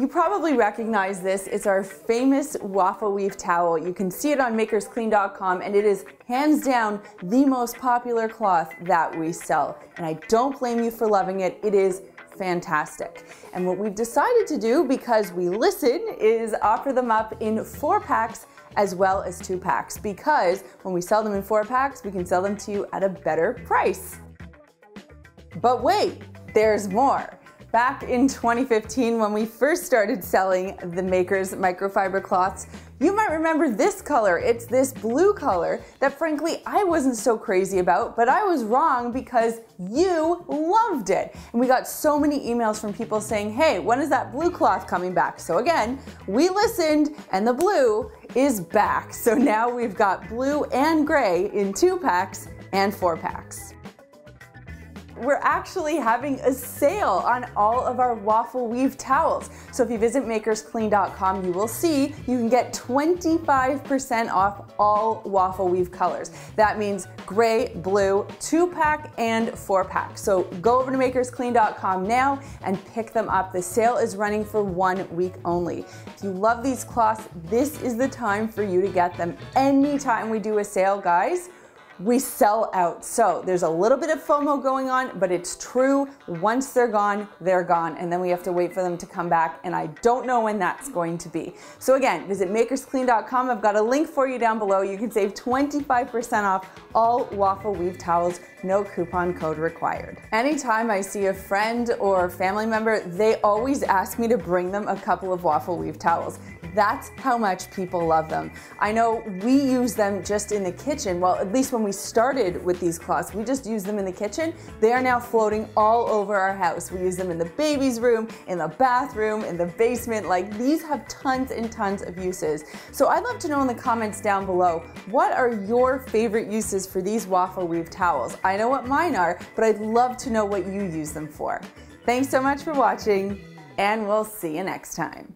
You probably recognize this. It's our famous waffle weave towel. You can see it on makersclean.com, and it is hands down the most popular cloth that we sell. And I don't blame you for loving it. It is fantastic. And what we've decided to do, because we listen, is offer them up in 4-packs as well as 2-packs, because when we sell them in 4-packs, we can sell them to you at a better price. But wait, there's more. Back in 2015, when we first started selling the Makers microfiber cloths, you might remember this color. It's this blue color that frankly I wasn't so crazy about, but I was wrong because you loved it. And we got so many emails from people saying, hey, when is that blue cloth coming back? So again, we listened and the blue is back. So now we've got blue and gray in 2-packs and 4-packs. We're actually having a sale on all of our waffle weave towels. So if you visit makersclean.com, you will see you can get 25% off all waffle weave colors. That means gray, blue, 2-pack and 4-pack. So go over to makersclean.com now and pick them up. The sale is running for 1 week only. If you love these cloths, this is the time for you to get them. Anytime we do a sale, guys, we sell out. So there's a little bit of FOMO going on, but it's true. Once they're gone, and then we have to wait for them to come back, and I don't know when that's going to be. So again, visit makersclean.com. I've got a link for you down below. You can save 25% off all waffle weave towels, no coupon code required. Anytime I see a friend or family member, they always ask me to bring them a couple of waffle weave towels. That's how much people love them. I know we use them just in the kitchen. Well, at least when we started with these cloths, we just used them in the kitchen. They are now floating all over our house. We use them in the baby's room, in the bathroom, in the basement. Like, these have tons and tons of uses. So I'd love to know in the comments down below, what are your favorite uses for these waffle weave towels? I know what mine are, but I'd love to know what you use them for. Thanks so much for watching, and we'll see you next time.